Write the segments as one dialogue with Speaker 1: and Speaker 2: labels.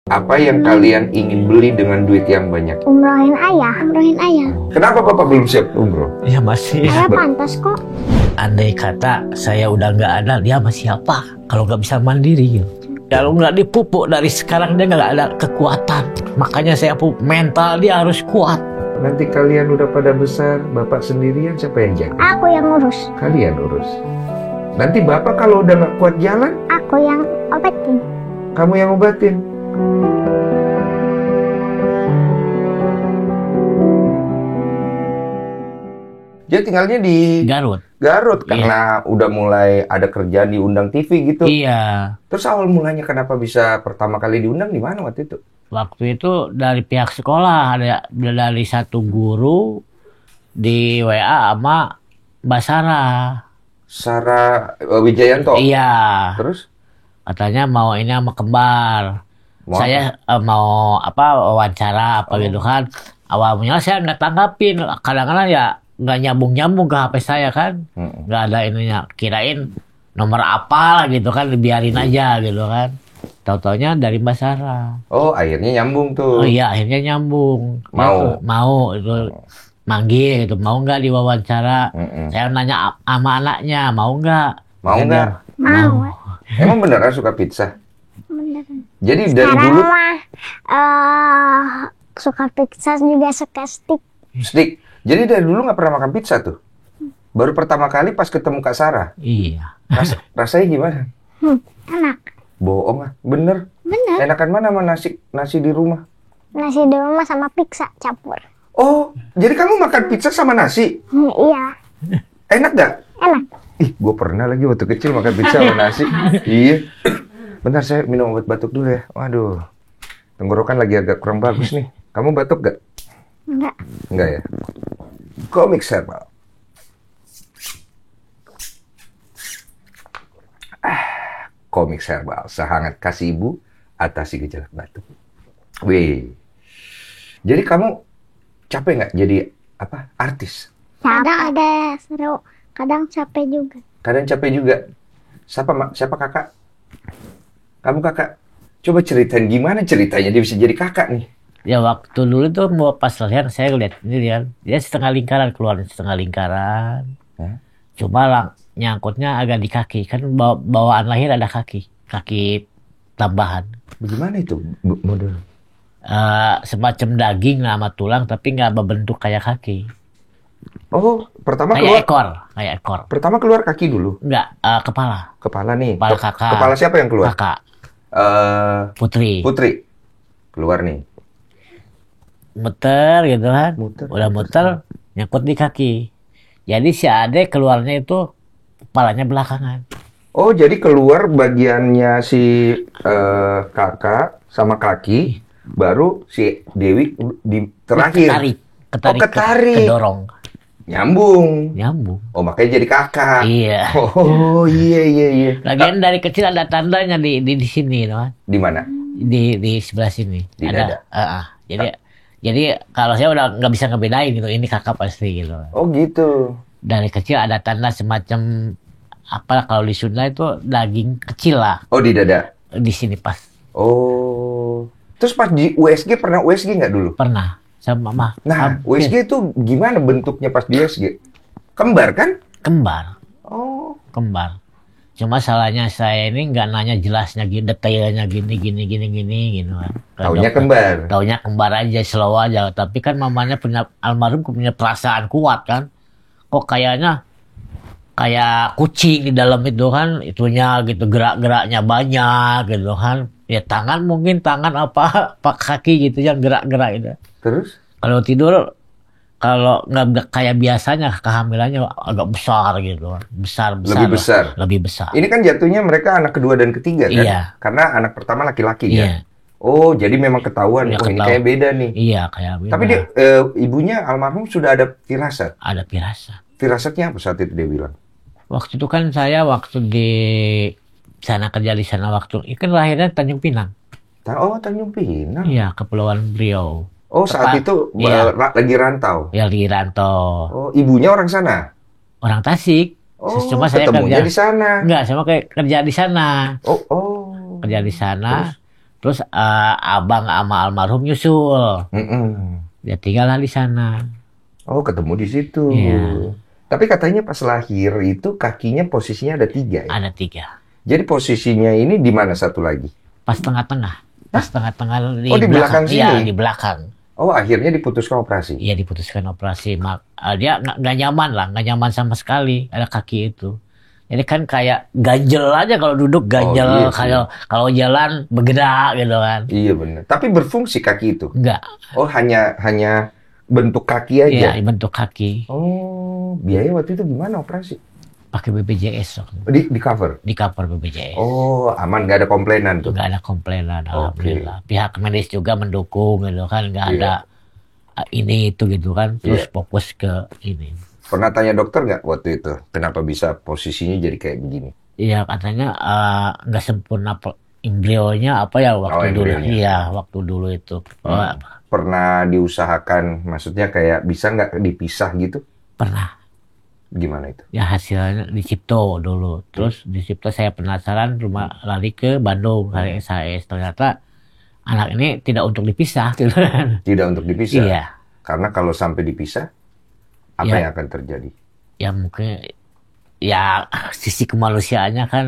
Speaker 1: Apa yang kalian ingin beli dengan duit yang banyak?
Speaker 2: Umrohin ayah.
Speaker 1: Kenapa Bapak belum siap umroh?
Speaker 3: Ya masih.
Speaker 2: Saya pantas kok.
Speaker 3: Andai kata saya udah nggak ada, dia masih apa? Kalau nggak bisa mandiri gitu. Kalau nggak dipupuk dari sekarang dia nggak ada kekuatan. Makanya saya pupuk mental dia harus kuat.
Speaker 1: Nanti kalian udah pada besar, Bapak sendirian siapa yang jaga?
Speaker 2: Aku yang urus.
Speaker 1: Kalian urus. Nanti Bapak kalau udah nggak kuat jalan,
Speaker 2: Aku yang obatin.
Speaker 1: kamu yang obatin. Dia tinggalnya di
Speaker 3: Garut.
Speaker 1: Garut
Speaker 3: Iya.
Speaker 1: karena udah mulai ada kerjaan diundang TV gitu.
Speaker 3: Iya.
Speaker 1: Terus awal mulanya kenapa bisa pertama kali diundang di mana waktu itu?
Speaker 3: Waktu itu dari pihak sekolah ada dari satu guru di WA sama Mbak Sarah.
Speaker 1: Sarah Wijayanto.
Speaker 3: Iya.
Speaker 1: Terus
Speaker 3: Katanya mau ini sama kembar.
Speaker 1: Mau
Speaker 3: Saya mau wawancara gitu kan. Awalnya saya nggak tanggapin. Kadang-kadang ya nggak nyambung-nyambung ke HP saya kan. Nggak ada ininya. Kirain nomor apa gitu kan, dibiarin aja gitu kan. Tahu-taunya dari Mbak Sarah.
Speaker 1: Oh, akhirnya nyambung
Speaker 3: Oh
Speaker 1: tuh.
Speaker 3: iya, akhirnya nyambung.
Speaker 1: Mau.
Speaker 3: Mau itu manggil gitu. Mau nggak diwawancara? Saya nanya sama anaknya, mau nggak?
Speaker 1: Mau nggak?
Speaker 2: Mau.
Speaker 1: Emang beneran suka pizza?
Speaker 2: Beneran.
Speaker 1: Jadi dari
Speaker 2: Sekarang
Speaker 1: dulu
Speaker 2: mah suka pizza juga suka stick.
Speaker 1: stick. Jadi dari dulu nggak pernah makan pizza tuh. Baru pertama kali pas ketemu Kak Sarah.
Speaker 3: Iya.
Speaker 1: Rasanya gimana?
Speaker 2: Enak.
Speaker 1: Bohong ah, bener.
Speaker 2: Bener.
Speaker 1: Enakan mana sama nasi di rumah?
Speaker 2: Nasi di rumah sama pizza campur.
Speaker 1: Oh, jadi kamu makan pizza sama nasi?
Speaker 2: Iya.
Speaker 1: Enak gak?
Speaker 2: Enak.
Speaker 1: Ih, gue pernah lagi waktu kecil makan pizza sama nasi. Iya. Bentar, saya minum obat batuk dulu ya. Waduh, tenggorokan lagi agak kurang bagus nih. Kamu batuk gak?
Speaker 2: Enggak.
Speaker 1: Enggak ya? Komik Herbal. Komik Herbal, sehangat kasih ibu atasi gejala batuk. Wih. Jadi kamu capek nggak jadi artis?
Speaker 2: Kadang ada seru, kadang capek juga.
Speaker 1: Kadang capek juga. Siapa kakak? Kamu kakak? Coba ceritain gimana ceritanya dia bisa jadi kakak nih.
Speaker 3: Ya waktu dulu tuh mau pas latihan saya lihat ini dia setengah lingkaran, keluar setengah lingkaran. Cuma nyangkutnya agak di kaki, kan bawaan lahir ada kaki tambahan.
Speaker 1: Bagaimana itu model?
Speaker 3: Semacam daging sama tulang tapi nggak berbentuk kayak kaki.
Speaker 1: Oh, pertama
Speaker 3: Kayak
Speaker 1: keluar.
Speaker 3: ekor.
Speaker 1: Pertama keluar kaki dulu.
Speaker 3: Nggak, kepala.
Speaker 1: Kepala nih.
Speaker 3: Kepala kakak.
Speaker 1: Kepala siapa yang keluar?
Speaker 3: Kakak.
Speaker 1: Putri. Keluar nih.
Speaker 3: Muter gitu kan. Udah muter, nyangkut di kaki. Jadi si adek keluarnya itu kepalanya belakangan.
Speaker 1: Oh, jadi keluar bagiannya si kakak sama kaki, baru si Dewi di terakhir. Ketarik.
Speaker 3: Kedorong.
Speaker 1: Nyambung. Oh, makanya jadi kakak.
Speaker 3: Iya.
Speaker 1: Oh, iya.
Speaker 3: Lagian dari kecil ada tandanya di sini, kan?
Speaker 1: Di mana?
Speaker 3: Di sebelah sini.
Speaker 1: Di
Speaker 3: ada.
Speaker 1: dada.
Speaker 3: Jadi kalau saya udah nggak bisa ngebedain gitu, ini kakak pasti gitu.
Speaker 1: Oh, gitu.
Speaker 3: Dari kecil ada tanda semacam kalau di Sunda itu daging kecil lah.
Speaker 1: Oh, di dada.
Speaker 3: Di sini pas.
Speaker 1: Oh. Terus pas di USG pernah USG nggak dulu?
Speaker 3: Pernah sama mama.
Speaker 1: Nah, USG itu gimana bentuknya pas di USG? Kembar kan?
Speaker 3: Kembar.
Speaker 1: Oh.
Speaker 3: Kembar. Cuma salahnya saya ini nggak nanya jelasnya gini, detailnya gini gitu kan.
Speaker 1: Taunya kembar.
Speaker 3: Taunya kembar aja, slow aja. Tapi kan mamanya almarhum punya perasaan kuat kan. Kok kayaknya kayak kucing di dalam itu kan, itunya gitu, gerak-geraknya banyak gitu kan. Ya mungkin tangan apa kaki gitu yang gerak-gerak gitu.
Speaker 1: Terus?
Speaker 3: Kalau tidur, kalau nggak kayak biasanya kehamilannya agak besar gitu, besar. Lebih besar.
Speaker 1: Ini kan jatuhnya mereka anak kedua dan ketiga kan?
Speaker 3: Iya.
Speaker 1: Karena anak pertama laki-laki
Speaker 3: Iya.
Speaker 1: kan? Oh, jadi memang ketahuan.
Speaker 3: Ya,
Speaker 1: Ini kayak beda nih.
Speaker 3: Iya, kayak beda.
Speaker 1: Tapi dia, ibunya almarhum sudah ada firasat.
Speaker 3: Ada firasat.
Speaker 1: Firasatnya apa saat itu dia bilang?
Speaker 3: Waktu itu kan saya di sana kerja di sana ikan lahirnya Tanjung Pinang.
Speaker 1: Oh, Tanjung Pinang.
Speaker 3: Iya, Kepulauan Riau.
Speaker 1: Oh, saat itu lagi rantau.
Speaker 3: Ya, lagi rantau.
Speaker 1: Oh, ibunya orang sana.
Speaker 3: Orang Tasik.
Speaker 1: Oh,
Speaker 3: cuma saya
Speaker 1: ketemunya
Speaker 3: kerja
Speaker 1: di sana.
Speaker 3: Enggak, sama kayak kerja di sana.
Speaker 1: Oh.
Speaker 3: Kerja di sana. Terus abang sama almarhum nyusul.
Speaker 1: Mm-mm.
Speaker 3: Dia tinggallah di sana.
Speaker 1: Oh, ketemu di situ.
Speaker 3: Iya.
Speaker 1: Tapi katanya pas lahir itu kakinya posisinya ada 3 ya?
Speaker 3: Ada 3.
Speaker 1: Jadi posisinya ini di mana satu lagi?
Speaker 3: Pas tengah-tengah. Pas tengah-tengah
Speaker 1: Oh, di belakang sini?
Speaker 3: Iya, di belakang.
Speaker 1: Oh, akhirnya diputuskan operasi?
Speaker 3: Iya, diputuskan operasi. Dia nggak nyaman lah, nggak nyaman sama sekali ada kaki itu. Jadi kan kayak ganjel aja kalau duduk, ganjel.
Speaker 1: iya sih.
Speaker 3: Kalau jalan bergerak gitu kan.
Speaker 1: Iya benar. Tapi berfungsi kaki itu?
Speaker 3: Enggak.
Speaker 1: Oh, hanya bentuk kaki aja?
Speaker 3: Iya, bentuk kaki.
Speaker 1: Oh, biaya waktu itu gimana operasi?
Speaker 3: Pakai BPJS.
Speaker 1: Di cover?
Speaker 3: Di cover BPJS.
Speaker 1: Oh, aman, nggak ada komplainan tuh?
Speaker 3: Nggak ada komplainan,
Speaker 1: Oke.
Speaker 3: alhamdulillah. Pihak medis juga mendukung gitu kan, nggak
Speaker 1: Iya.
Speaker 3: ada ini itu gitu kan. Terus
Speaker 1: Iya.
Speaker 3: fokus ke ini.
Speaker 1: Pernah tanya dokter nggak waktu itu? Kenapa bisa posisinya jadi kayak begini?
Speaker 3: Iya, katanya nggak sempurna embrionya apa ya waktu dulu.
Speaker 1: embrionya.
Speaker 3: Iya, waktu dulu itu.
Speaker 1: Pernah diusahakan, maksudnya kayak bisa nggak dipisah gitu?
Speaker 3: Pernah.
Speaker 1: Gimana itu?
Speaker 3: Ya hasilnya di Cipto dulu. Terus di Cipto saya penasaran, lari ke Bandung hari SHS. Ternyata anak ini tidak untuk dipisah. Gitu kan.
Speaker 1: Tidak untuk dipisah?
Speaker 3: Iya.
Speaker 1: Karena kalau sampai dipisah, apa
Speaker 3: Iya.
Speaker 1: yang akan terjadi?
Speaker 3: Ya mungkin ya sisi kemanusiaannya kan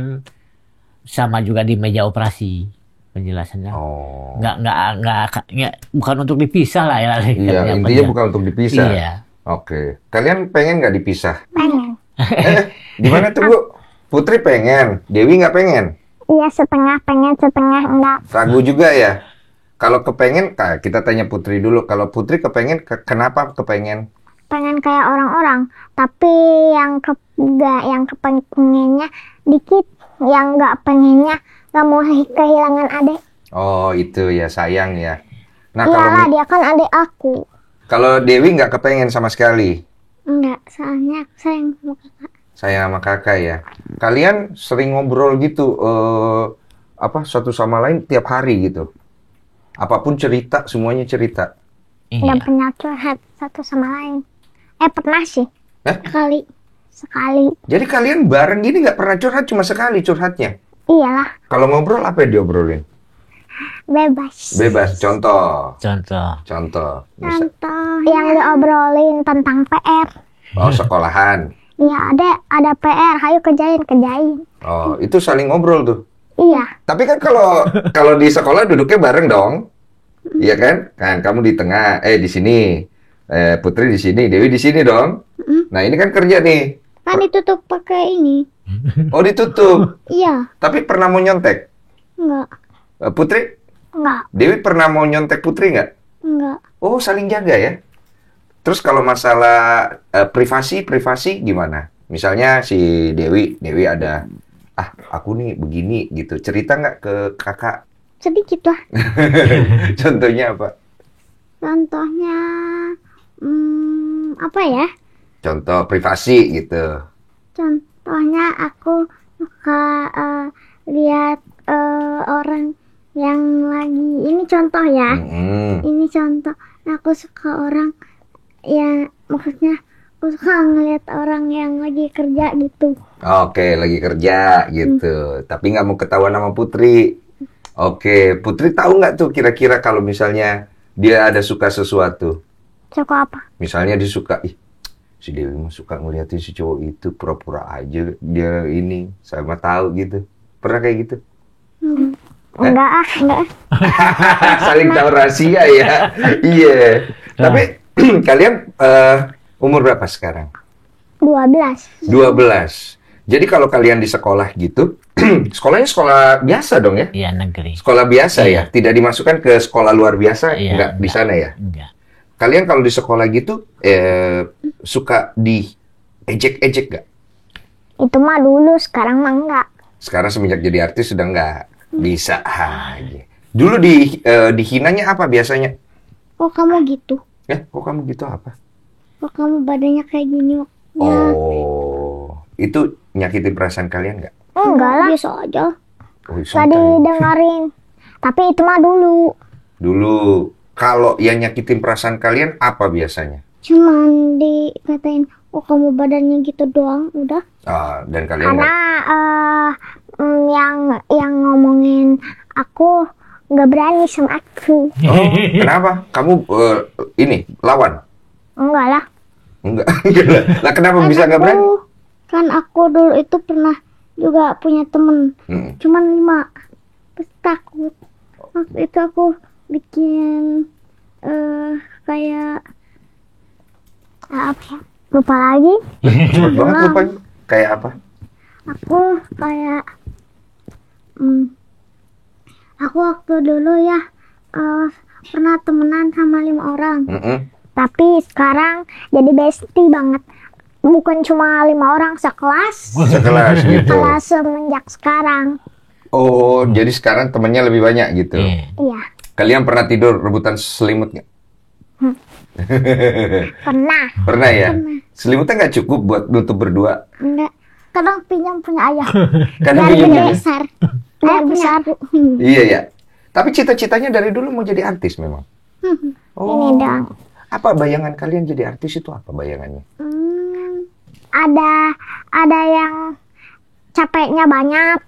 Speaker 3: sama juga di meja operasi penjelasannya.
Speaker 1: Oh.
Speaker 3: Nggak, bukan untuk dipisah lah ya.
Speaker 1: Iya, intinya bukan untuk dipisah.
Speaker 3: Iya.
Speaker 1: Oke. Kalian pengen nggak dipisah?
Speaker 2: Pengen.
Speaker 1: Gimana tuh, Bu? Putri pengen, Dewi nggak pengen?
Speaker 2: Iya, setengah pengen, setengah enggak.
Speaker 1: Ragu juga ya? Kalau kepengen, kita tanya Putri dulu. Kalau Putri kepengen, kenapa kepengen?
Speaker 2: Pengen kayak orang-orang, tapi yang kepengennya dikit, yang nggak pengennya nggak mau kehilangan adik.
Speaker 1: Oh, itu ya, sayang ya. Nah, kalau
Speaker 2: Iyalah, dia kan adik aku.
Speaker 1: kalau Dewi nggak kepengen sama sekali,
Speaker 2: Enggak, soalnya aku sayang sama kakak.
Speaker 1: saya sama kakak ya. Kalian sering ngobrol gitu, satu sama lain tiap hari gitu. Apapun cerita, semuanya cerita.
Speaker 3: Iya.
Speaker 2: Nggak pernah curhat satu sama lain. Pernah sih.
Speaker 1: Hah?
Speaker 2: Sekali.
Speaker 1: Jadi kalian bareng gini nggak pernah curhat, cuma sekali curhatnya.
Speaker 2: Iyalah,
Speaker 1: Kalau ngobrol apa yang diobrolin?
Speaker 2: bebas.
Speaker 1: Bebas. Contoh.
Speaker 3: Contoh.
Speaker 1: Bisa.
Speaker 2: Contoh yang diobrolin tentang PR.
Speaker 1: Oh, sekolahan.
Speaker 2: Iya, ada PR, ayo kerjain.
Speaker 1: Oh, itu saling ngobrol tuh.
Speaker 2: Iya,
Speaker 1: Tapi kan kalau di sekolah duduknya bareng dong. Iya kan? Kan kamu di tengah, di sini. Putri di sini, Dewi di sini dong. Nah, ini kan kerja nih.
Speaker 2: kan ditutup pakai ini.
Speaker 1: Oh, ditutup.
Speaker 2: Iya,
Speaker 1: Tapi pernah mau nyontek?
Speaker 2: enggak,
Speaker 1: Putri?
Speaker 2: enggak,
Speaker 1: Dewi pernah mau nyontek Putri nggak?
Speaker 2: enggak.
Speaker 1: Oh, saling jaga ya. Terus kalau masalah privasi gimana? Misalnya si Dewi ada, aku nih begini gitu. Cerita nggak ke kakak?
Speaker 2: Sedikit lah.
Speaker 1: Contohnya apa?
Speaker 2: Contohnya, apa ya?
Speaker 1: Contoh privasi gitu.
Speaker 2: Contohnya aku suka lihat orang yang lagi, ini contoh ya.
Speaker 1: Mm-mm.
Speaker 2: Ini contoh, aku suka orang yang, maksudnya aku suka ngeliat orang yang lagi kerja gitu.
Speaker 1: Oke, lagi kerja gitu. Tapi nggak mau ketahuan sama Putri. Oke, Putri tahu nggak tuh kira-kira kalau misalnya dia ada suka sesuatu?
Speaker 2: Suka apa?
Speaker 1: Misalnya dia suka, si Dewi mah suka ngeliatin si cowok itu, pura-pura aja dia ini, sama tahu gitu. Pernah kayak gitu?
Speaker 2: Enggak.
Speaker 1: Saling tahu rahasia ya. Iya. Tapi kalian umur berapa sekarang?
Speaker 2: 12.
Speaker 1: 12. Jadi kalau kalian di sekolah gitu, sekolahnya sekolah biasa dong ya?
Speaker 3: Iya, negeri.
Speaker 1: Sekolah biasa ya?
Speaker 3: Iya.
Speaker 1: Tidak dimasukkan ke sekolah luar biasa?
Speaker 3: Iya,
Speaker 1: Enggak di sana ya?
Speaker 3: Enggak.
Speaker 1: Kalian kalau di sekolah gitu, suka diejek-ejek nggak?
Speaker 2: Itu mah dulu, sekarang mah enggak.
Speaker 1: Sekarang semenjak jadi artis sudah nggak bisa aja. Dulu dihinanya apa biasanya?
Speaker 2: Oh, kamu gitu.
Speaker 1: Kok kamu gitu apa?
Speaker 2: Oh, kamu badannya kayak gini.
Speaker 1: Oh, itu nyakitin perasaan kalian nggak?
Speaker 2: Enggak lah. Biasa aja.
Speaker 1: Oh,
Speaker 2: Gak
Speaker 1: santai.
Speaker 2: didengerin. Tapi itu mah dulu.
Speaker 1: Dulu, kalau yang nyakitin perasaan kalian apa biasanya?
Speaker 2: Cuman dikatain, oh kamu badannya gitu doang, udah.
Speaker 1: Dan kalian
Speaker 2: Karena yang ngomongin aku nggak berani sama aku.
Speaker 1: Oh, kenapa? Kamu ini lawan?
Speaker 2: Enggak lah.
Speaker 1: Enggak. Lah kenapa bisa nggak berani?
Speaker 2: Kan aku dulu itu pernah juga punya temen, cuman 5. Terus takut. Waktu itu aku bikin kayak apa ya? Lupa lagi.
Speaker 1: Cepet banget lupanya. Kayak apa?
Speaker 2: Aku kayak aku waktu dulu ya pernah temenan sama 5 orang. Tapi sekarang jadi bestie banget. Bukan cuma 5 orang sekelas.
Speaker 1: Sekelas gitu.
Speaker 2: Kelas semenjak sekarang.
Speaker 1: Oh, jadi sekarang temennya lebih banyak gitu.
Speaker 2: Iya.
Speaker 1: Kalian pernah tidur rebutan selimut nggak?
Speaker 2: Pernah.
Speaker 1: Pernah ya? Selimutnya nggak cukup buat nutup berdua?
Speaker 2: Enggak. Kadang pinjam punya ayah.
Speaker 1: Kadang
Speaker 2: Biar
Speaker 1: pinjam
Speaker 2: gede
Speaker 1: punya.
Speaker 2: besar. Biar besar.
Speaker 1: Iya ya. Tapi cita-citanya dari dulu mau jadi artis memang.
Speaker 2: Ini dong.
Speaker 1: Apa bayangan kalian jadi artis itu apa bayangannya?
Speaker 2: Ada yang capeknya banyak,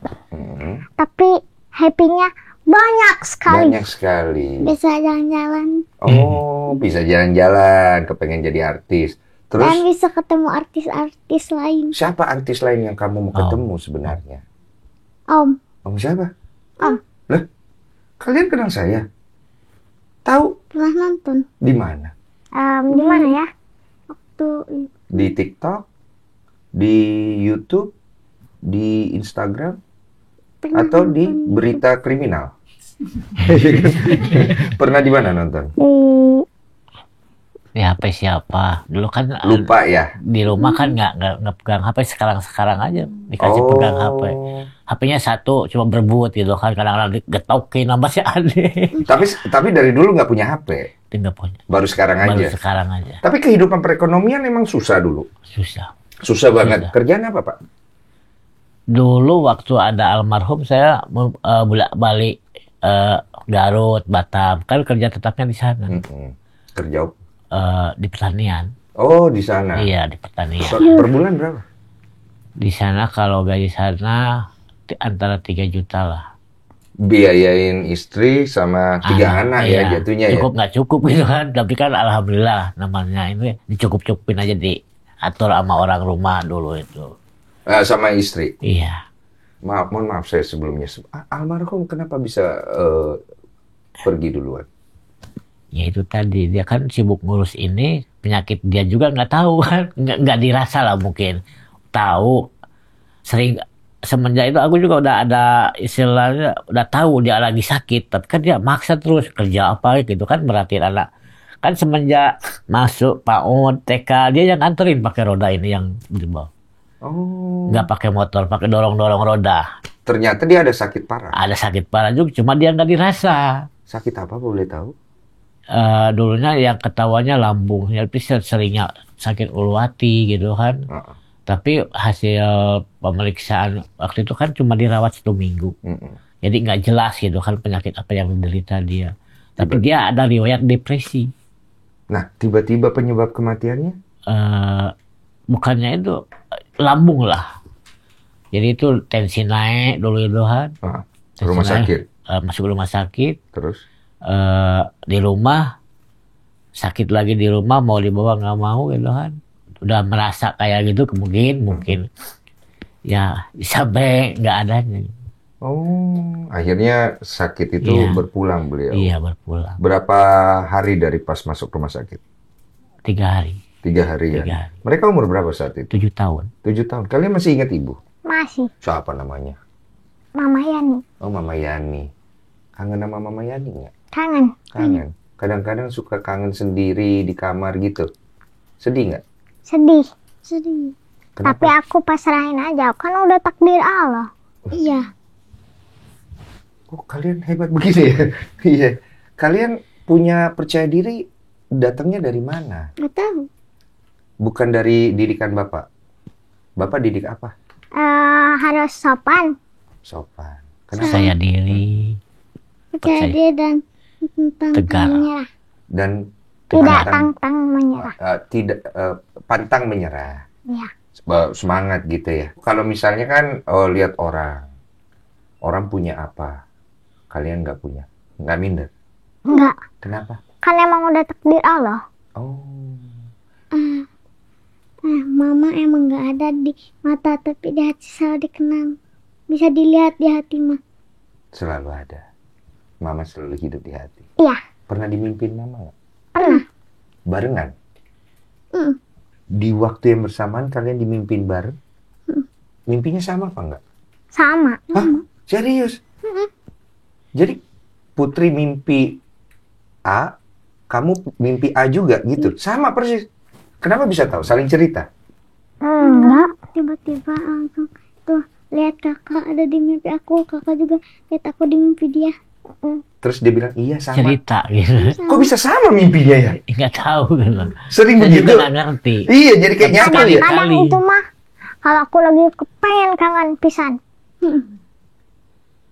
Speaker 2: tapi happy-nya banyak sekali.
Speaker 1: Banyak sekali.
Speaker 2: Bisa jalan-jalan.
Speaker 1: Oh, bisa jalan-jalan, kepengen jadi artis.
Speaker 2: Dan
Speaker 1: Terus
Speaker 2: bisa ketemu artis-artis lain.
Speaker 1: siapa artis lain yang kamu mau ketemu sebenarnya?
Speaker 2: Om.
Speaker 1: Om siapa?
Speaker 2: Om.
Speaker 1: Lah, kalian kenal saya? Tahu
Speaker 2: Pernah nonton.
Speaker 1: di mana?
Speaker 2: Di mana ya? Waktu
Speaker 1: Di TikTok, di YouTube, di Instagram,
Speaker 2: pernah
Speaker 1: atau di
Speaker 2: nonton
Speaker 1: berita kriminal? Pernah di mana nonton?
Speaker 3: Di HP siapa? Dulu kan
Speaker 1: Lupa ya.
Speaker 3: di rumah kan nggak pegang HP. Sekarang aja dikasih pegang HP. HP-nya satu cuma berebut gitu kan, kadang-kadang digetokin sama si Ade.
Speaker 1: Tapi dari dulu nggak punya HP.
Speaker 3: Tidak punya.
Speaker 1: Baru sekarang
Speaker 3: Baru
Speaker 1: aja.
Speaker 3: sekarang aja.
Speaker 1: Tapi kehidupan perekonomian emang susah dulu.
Speaker 3: Susah.
Speaker 1: Susah banget. Kerjaan apa, Pak?
Speaker 3: Dulu waktu ada almarhum saya bolak-balik Garut, Batam. Kan kerja tetapnya di sana.
Speaker 1: Kerja
Speaker 3: Di pertanian.
Speaker 1: Oh, di sana.
Speaker 3: Iya, di pertanian.
Speaker 1: Per bulan berapa?
Speaker 3: Di sana kalau gaji sana antara 3 juta lah.
Speaker 1: Biayain istri sama 3 anak ya
Speaker 3: iya.
Speaker 1: jatuhnya
Speaker 3: Cukup nggak cukup gitu kan. Tapi kan alhamdulillah namanya ini dicukup-cukupin aja, diatur sama orang rumah dulu itu.
Speaker 1: Sama istri.
Speaker 3: Iya.
Speaker 1: Mohon maaf saya sebelumnya. Almarhum kenapa bisa pergi duluan?
Speaker 3: Ya itu tadi, dia kan sibuk ngurus ini, penyakit dia juga nggak tahu kan, nggak dirasa lah mungkin. Tahu, sering, semenjak itu aku juga udah ada istilahnya, udah tahu dia lagi sakit, tapi kan dia maksa terus kerja apa gitu kan, merhatiin anak. Kan semenjak masuk PAUD, TK, dia yang anterin pakai roda ini yang dibawa.
Speaker 1: Oh.
Speaker 3: Nggak pakai motor, pakai dorong-dorong roda.
Speaker 1: Ternyata dia ada sakit parah.
Speaker 3: Ada sakit parah juga, cuma dia nggak dirasa.
Speaker 1: Sakit apa boleh tahu?
Speaker 3: Dulunya yang ketawanya lambung, tapi seringnya sakit ulu hati gitu kan. Tapi hasil pemeriksaan waktu itu kan cuma dirawat 1 minggu. Jadi nggak jelas gitu kan penyakit apa yang menderita dia. Tapi dia ada riwayat depresi.
Speaker 1: Nah, tiba-tiba penyebab kematiannya?
Speaker 3: Bukannya itu lambung lah. Jadi itu tensi naik dulu itu kan.
Speaker 1: Rumah sakit.
Speaker 3: Masuk rumah sakit.
Speaker 1: Terus?
Speaker 3: Di rumah sakit lagi di rumah, mau dibawa nggak mau gitu kan, udah merasa kayak gitu mungkin ya sampai nggak adanya.
Speaker 1: Oh, akhirnya sakit itu berpulang beliau.
Speaker 3: Iya, berpulang.
Speaker 1: Berapa hari dari pas masuk rumah sakit?
Speaker 3: 3 hari.
Speaker 1: 3 hari ya.
Speaker 3: 3 hari.
Speaker 1: Mereka umur berapa saat itu?
Speaker 3: 7 tahun.
Speaker 1: 7 tahun. Kalian masih ingat ibu?
Speaker 2: Masih.
Speaker 1: Siapa namanya?
Speaker 2: Mama Yani.
Speaker 1: Oh, Mama Yani. Kangen sama Mama Yani nggak?
Speaker 2: Kangen.
Speaker 1: Kangen. Kadang-kadang suka kangen sendiri di kamar gitu. Sedih nggak?
Speaker 2: Sedih.
Speaker 1: Kenapa?
Speaker 2: Tapi aku pasrahin aja, kan udah takdir Allah. Iya.
Speaker 1: Oh, kalian hebat begini ya? Iya. Kalian punya percaya diri datangnya dari mana?
Speaker 2: Nggak tahu.
Speaker 1: Bukan dari didikan Bapak. Bapak didik apa?
Speaker 2: Harus sopan.
Speaker 1: Sopan.
Speaker 3: Percaya diri.
Speaker 2: Percaya diri dan
Speaker 3: Tegar.
Speaker 2: menyerah.
Speaker 1: Dan
Speaker 2: Tidak pantang menyerah.
Speaker 1: Pantang menyerah.
Speaker 2: Iya.
Speaker 1: Semangat gitu ya. Kalau misalnya kan lihat orang punya apa, kalian nggak punya. Nggak minder.
Speaker 2: Enggak.
Speaker 1: Kenapa?
Speaker 2: Kan emang udah takdir Allah.
Speaker 1: Oh.
Speaker 2: Mama emang nggak ada di mata tapi di hati selalu dikenang. Bisa dilihat di hati mah.
Speaker 1: Selalu ada. Mama selalu hidup di hati.
Speaker 2: Iya.
Speaker 1: Pernah dimimpin mama nggak?
Speaker 2: Pernah.
Speaker 1: Barengan? Di waktu yang bersamaan kalian dimimpin bareng? Mimpinya sama apa enggak?
Speaker 2: Sama.
Speaker 1: Hah? Serius? Jadi Putri mimpi A, kamu mimpi A juga gitu? Sama persis. Kenapa bisa tahu? Saling cerita?
Speaker 2: Enggak. Tiba-tiba langsung tuh lihat kakak ada di mimpi aku, kakak juga lihat aku di mimpi dia.
Speaker 1: Terus dia bilang, iya sama.
Speaker 3: Cerita gitu.
Speaker 1: Kok bisa sama mimpinya ya?
Speaker 3: Nggak tahu gitu.
Speaker 1: Sering
Speaker 3: Saya
Speaker 1: begitu?
Speaker 3: juga nggak ngerti.
Speaker 1: Iya, jadi kayak nyatu ya?
Speaker 2: Kadang
Speaker 3: Kali.
Speaker 2: itu mah kalau aku lagi kepengen kangen pisan.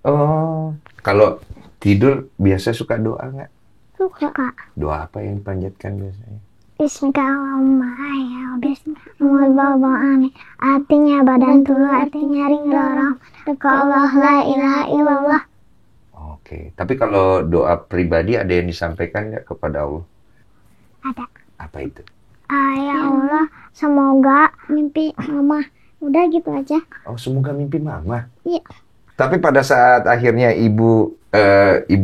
Speaker 1: Oh, kalau tidur biasa suka doa nggak?
Speaker 2: Suka.
Speaker 1: Doa apa yang dipanjatkan biasanya?
Speaker 2: Bismillahirrahmanirrahim. Artinya badan tua, artinya ring dorong. Ke Allah la ilaha illallah.
Speaker 1: Oke, tapi kalau doa pribadi ada yang disampaikan nggak kepada Allah?
Speaker 2: Ada.
Speaker 1: Apa itu?
Speaker 2: Ya Allah, semoga mimpi mama. Udah gitu aja.
Speaker 1: Oh, semoga mimpi mama.
Speaker 2: Iya.
Speaker 1: Tapi pada saat akhirnya ibu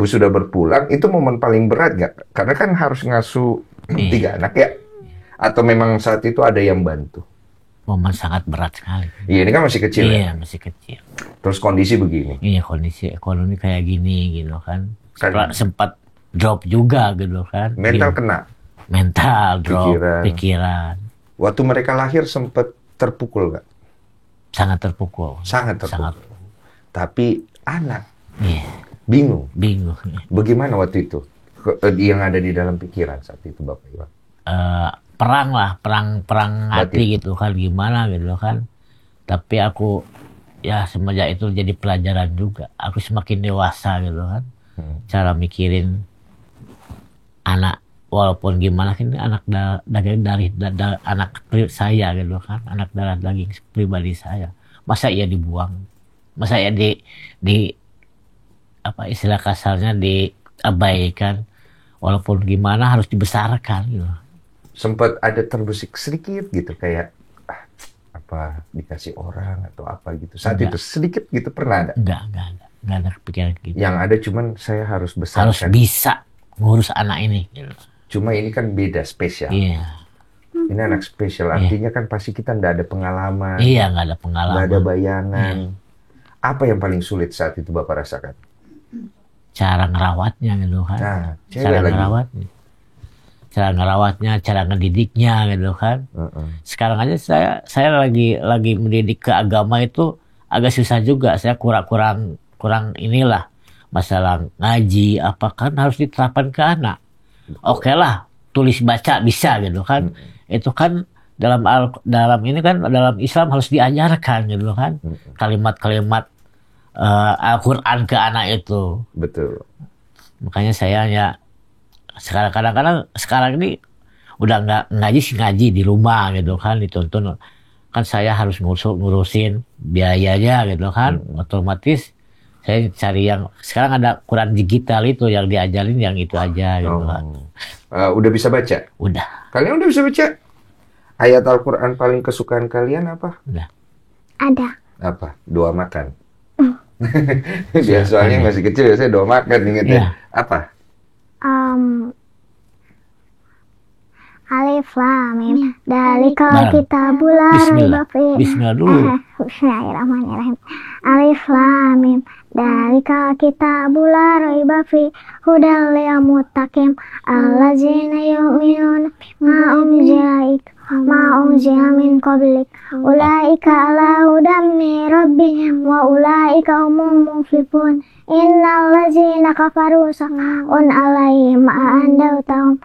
Speaker 1: sudah berpulang, itu momen paling berat nggak? Karena kan harus ngasuh 3 anak ya? Atau memang saat itu ada yang bantu?
Speaker 3: Momen sangat berat sekali.
Speaker 1: Iya, ini kan masih kecil ya?
Speaker 3: Iya, masih kecil.
Speaker 1: Terus kondisi begini?
Speaker 3: Iya, kondisi ekonomi kayak gini gitu kan.
Speaker 1: Kan-
Speaker 3: Sempat drop juga gitu kan.
Speaker 1: Mental
Speaker 3: Iya.
Speaker 1: kena?
Speaker 3: Mental drop,
Speaker 1: Pikiran.
Speaker 3: pikiran.
Speaker 1: Waktu mereka lahir sempat terpukul nggak?
Speaker 3: Sangat terpukul.
Speaker 1: Sangat terpukul.
Speaker 3: Sangat.
Speaker 1: Tapi anak
Speaker 3: Iya,
Speaker 1: bingung.
Speaker 3: bingung.
Speaker 1: Bagaimana waktu itu? Yang ada di dalam pikiran saat itu Bapak Iwan?
Speaker 3: Perang lah, perang hati gitu kan, gimana gitu kan. Tapi aku ya semenjak itu jadi pelajaran juga. Aku semakin dewasa gitu kan. Cara mikirin anak, walaupun gimana kan ini anak dari anak saya gitu kan, anak darah daging pribadi saya. Masa ia dibuang? Masa ia di apa istilah kasarnya diabaikan? Walaupun gimana harus dibesarkan gitu.
Speaker 1: Sempat ada terbersih sedikit gitu kayak apa dikasih orang atau apa gitu. Saat
Speaker 3: Enggak.
Speaker 1: itu sedikit gitu pernah ada.
Speaker 3: Enggak ada kepikiran gitu.
Speaker 1: Yang ada cuman saya harus
Speaker 3: Harus
Speaker 1: besarkan.
Speaker 3: bisa ngurus anak ini gitu.
Speaker 1: Cuma ini kan beda spesial.
Speaker 3: Iya.
Speaker 1: Ini anak spesial. Artinya kan pasti kita nggak ada pengalaman,
Speaker 3: Iya, nggak ada
Speaker 1: nggak
Speaker 3: pengalaman.
Speaker 1: ada bayangan. Apa yang paling sulit saat itu Bapak rasakan?
Speaker 3: Cara ngerawatnya gitu kan.
Speaker 1: Nah,
Speaker 3: Cara
Speaker 1: cewek lagi.
Speaker 3: ngerawatnya. Cara ngerawatnya, cara ngedidiknya gitu kan. Sekarang aja saya lagi mendidik ke agama itu agak susah juga. Saya kurang inilah masalah ngaji apa kan harus diterapkan ke anak. Oke lah, tulis baca bisa gitu kan. Itu kan dalam ini kan dalam Islam harus diajarkan gitu kan. Kalimat-kalimat Al-Quran ke anak itu.
Speaker 1: Betul.
Speaker 3: Makanya saya ya kadang-kadang sekarang ini udah nggak ngaji di rumah gitu kan, dituntun kan saya harus ngurusin biayanya gitu kan. Otomatis saya cari yang sekarang ada Quran digital itu yang diajarin yang itu aja gitu kan.
Speaker 1: Udah bisa baca?
Speaker 3: Udah.
Speaker 1: Kalian udah bisa baca? Ayat Al-Quran paling kesukaan kalian apa?
Speaker 3: Udah.
Speaker 2: Ada.
Speaker 1: Apa? Doa makan. Biar soalnya masih kecil ya saya doa makan ingetnya. Apa?
Speaker 2: Alif Lam Mim. Dalikal kitabul la raiba fihi.
Speaker 3: Bismillah dulu.
Speaker 2: Bismillahirrahmanirrahim. Alif Lam Mim. Dalikal kitabul la raiba fihi. Hudal lil muttaqin allazina yu'minuna ma unzila min qablik. Ulaika ala hudan min rabbihim wa ulaika humul muflihun. Innal ladzina kafaru sawa'un 'alaihim a'andautahum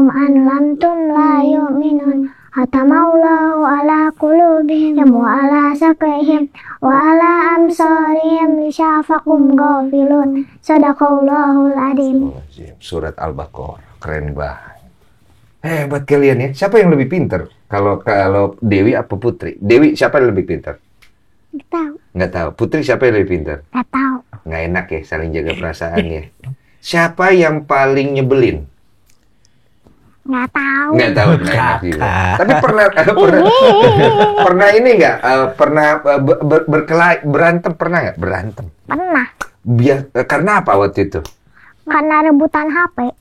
Speaker 2: an lam la yu'minun. Hatamaulahu ala qulubihim wa ala saqihim wa ala amsarihim lisyafakum ghafilun. Sadaqallahul adzim.
Speaker 1: Surat Al-Baqarah. Keren banget. Hebat kalian ya. Siapa yang lebih pinter? Kalau Dewi apa Putri? Dewi siapa yang lebih pinter?
Speaker 2: Nggak tahu.
Speaker 1: Nggak tahu. Putri siapa yang lebih pinter?
Speaker 2: Nggak tahu.
Speaker 1: nggak enak ya saling jaga perasaan ya. Siapa yang paling nyebelin?
Speaker 2: Nggak tahu.
Speaker 1: Nggak tahu, nggak enak juga. Tapi pernah ini nggak? Pernah berantem pernah nggak? Berantem?
Speaker 2: Pernah.
Speaker 1: Karena apa waktu itu?
Speaker 2: Karena rebutan HP.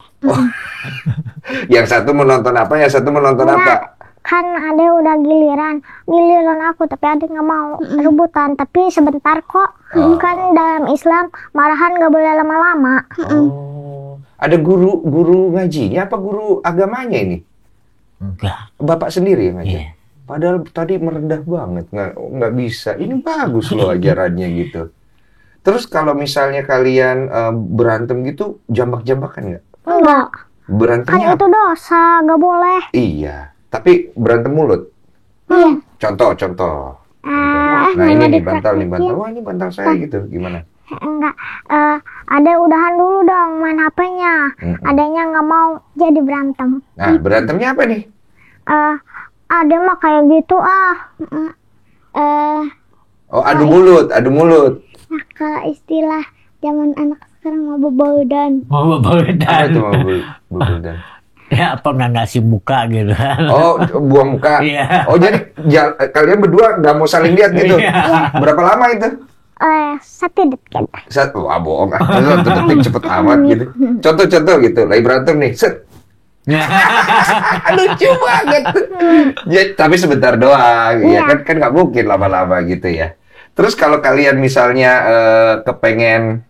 Speaker 1: Yang satu menonton apa, yang satu menonton apa?
Speaker 2: Kan ada udah giliran aku, tapi ada nggak mau rebutan. Tapi sebentar kok. Kan dalam Islam marahan nggak boleh lama-lama.
Speaker 1: Oh, ada guru ngajinya apa guru agamanya ini?
Speaker 3: Enggak.
Speaker 1: Bapak sendiri yang ngajar?
Speaker 3: Iya.
Speaker 1: Padahal tadi merendah banget, nggak bisa. Ini bagus loh ajarannya gitu. Terus kalau misalnya kalian berantem gitu, jambak-jambakan nggak?
Speaker 2: Enggak.
Speaker 1: Berantemnya
Speaker 2: Kan itu dosa, nggak boleh.
Speaker 1: Iya, tapi berantem mulut.
Speaker 2: Iya.
Speaker 1: Contoh. Nah ini nih bantal. Wah ini bantal saya gitu, gimana?
Speaker 2: Enggak. Ada udahan dulu dong main HP-nya. Adanya nggak mau, jadi berantem.
Speaker 1: Nah berantemnya apa nih?
Speaker 2: Ada mah kayak gitu
Speaker 1: Oh adu mulut.
Speaker 2: Nah, kalau istilah zaman anak sekarang mau bebaudan.
Speaker 3: Mau
Speaker 1: Apa
Speaker 3: bedan.
Speaker 1: itu mau bebedan?
Speaker 3: Ya pernah ngasih muka gitu kan.
Speaker 1: Oh, buang muka.
Speaker 3: Iya.
Speaker 1: Oh, jadi kalian berdua nggak mau saling lihat gitu?
Speaker 3: Iya.
Speaker 1: Berapa lama itu?
Speaker 2: 1 detik.
Speaker 1: Wah, bohong. 1 detik cepet amat gitu. Contoh gitu. Lagi berantem nih. Set. Lucu banget. Ya, tapi sebentar doang. Ya kan nggak mungkin lama-lama gitu ya. Terus kalau kalian misalnya kepengen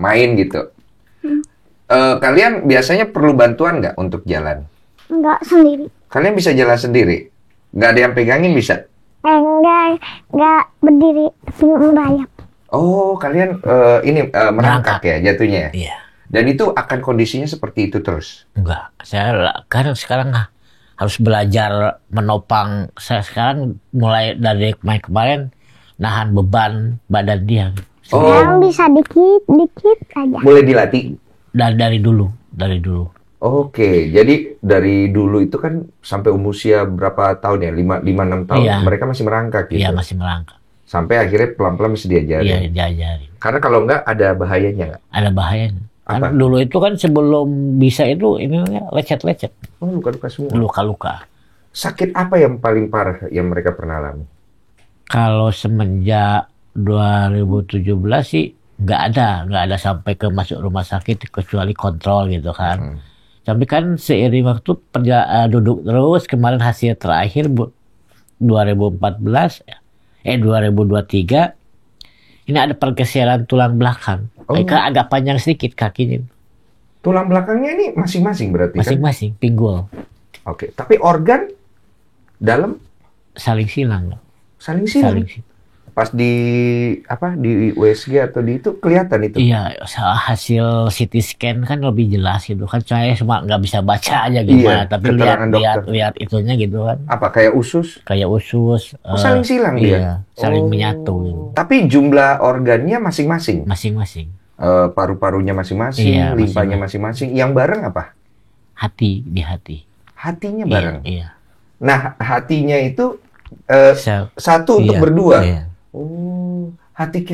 Speaker 1: main gitu. Kalian biasanya perlu bantuan nggak untuk jalan?
Speaker 2: Enggak, sendiri.
Speaker 1: Kalian bisa jalan sendiri? Nggak ada yang pegangin bisa?
Speaker 2: Enggak berdiri, tapi merayap.
Speaker 1: Oh, kalian merangkak ya jatuhnya ya?
Speaker 3: Iya.
Speaker 1: Dan itu akan kondisinya seperti itu terus?
Speaker 3: Enggak. Saya kan sekarang harus belajar menopang. Saya sekarang mulai dari kemarin nahan beban badan dia.
Speaker 2: Sekarang bisa dikit aja.
Speaker 1: Mulai dilatih?
Speaker 3: Dari dulu.
Speaker 1: Oke, jadi dari dulu itu kan sampai usia berapa tahun ya? 5-6 tahun.
Speaker 3: Iya.
Speaker 1: Mereka masih merangkak gitu?
Speaker 3: Iya, masih merangkak.
Speaker 1: Sampai akhirnya pelan-pelan mesti diajarin?
Speaker 3: Iya, diajarin.
Speaker 1: Karena kalau enggak ada bahayanya nggak?
Speaker 3: Ada bahayanya.
Speaker 1: Apa?
Speaker 3: Kan dulu itu kan sebelum bisa itu ini lecet-lecet.
Speaker 1: Oh, luka-luka semua?
Speaker 3: Luka-luka.
Speaker 1: Sakit apa yang paling parah yang mereka pernah alami?
Speaker 3: Kalau semenjak 2017 sih nggak ada sampai ke masuk rumah sakit kecuali kontrol gitu kan. Tapi kan seiring waktu duduk terus, kemarin hasil terakhir 2023 ini ada pergeseran tulang belakang. Kan agak panjang sedikit kakinya.
Speaker 1: Tulang belakangnya ini masing-masing berarti
Speaker 3: Masing-masing pinggul.
Speaker 1: Oke, tapi organ dalam
Speaker 3: Saling silang.
Speaker 1: saling silang. Pas di USG atau di itu kelihatan itu.
Speaker 3: Iya, hasil CT scan kan lebih jelas gitu kan. Saya cuma nggak bisa baca aja gimana, tapi lihat itunya gitu kan.
Speaker 1: Apa kayak usus?
Speaker 3: Kayak usus.
Speaker 1: Saling silang dia.
Speaker 3: Iya, saling menyatu. Gitu.
Speaker 1: Tapi jumlah organnya masing-masing.
Speaker 3: Masing-masing.
Speaker 1: Paru-parunya masing-masing,
Speaker 3: Iya,
Speaker 1: limpanya masing-masing. Yang bareng apa?
Speaker 3: Di hati.
Speaker 1: Hatinya bareng.
Speaker 3: Iya.
Speaker 1: Nah, hatinya itu satu untuk
Speaker 3: Iya,
Speaker 1: berdua.
Speaker 3: iya.
Speaker 1: Oh, hati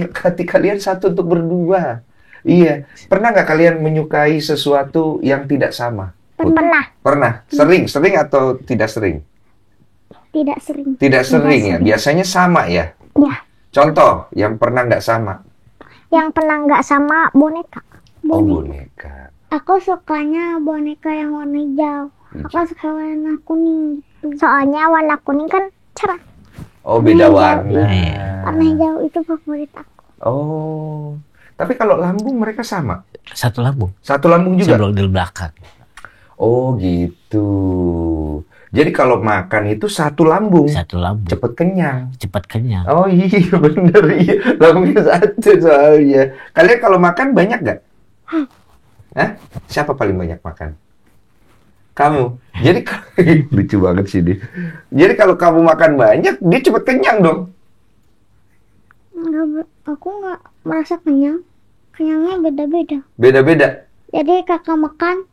Speaker 1: kalian satu untuk berdua. Iya. Pernah nggak kalian menyukai sesuatu yang tidak sama?
Speaker 2: Pernah.
Speaker 1: Pernah. Sering atau tidak sering?
Speaker 2: Tidak sering.
Speaker 1: Tidak sering ya. Biasanya sama ya.
Speaker 2: Ya.
Speaker 1: Contoh yang pernah nggak sama.
Speaker 2: Yang pernah nggak sama boneka.
Speaker 1: Oh, boneka.
Speaker 2: Aku sukanya boneka yang warna hijau. Aku suka warna kuning. Soalnya warna kuning kan cerah.
Speaker 1: Oh, beda warna.
Speaker 2: Warna hijau itu favorit aku.
Speaker 1: Oh. Tapi kalau lambung mereka sama?
Speaker 3: Satu lambung.
Speaker 1: Satu lambung juga?
Speaker 3: Sebelum di belakang.
Speaker 1: Oh, gitu. Jadi kalau makan itu satu lambung.
Speaker 3: Satu lambung.
Speaker 1: Cepat kenyang.
Speaker 3: Cepat kenyang.
Speaker 1: Oh iya, bener. Iya. Lambungnya satu soalnya. Kalian kalau makan banyak nggak? Hah? Siapa paling banyak makan? Kamu. Jadi lucu banget sih dia. Jadi kalau kamu makan banyak, dia cepat kenyang dong.
Speaker 2: Aku nggak merasa kenyang. Kenyangnya beda-beda.
Speaker 1: Beda-beda.
Speaker 2: Jadi kakak makan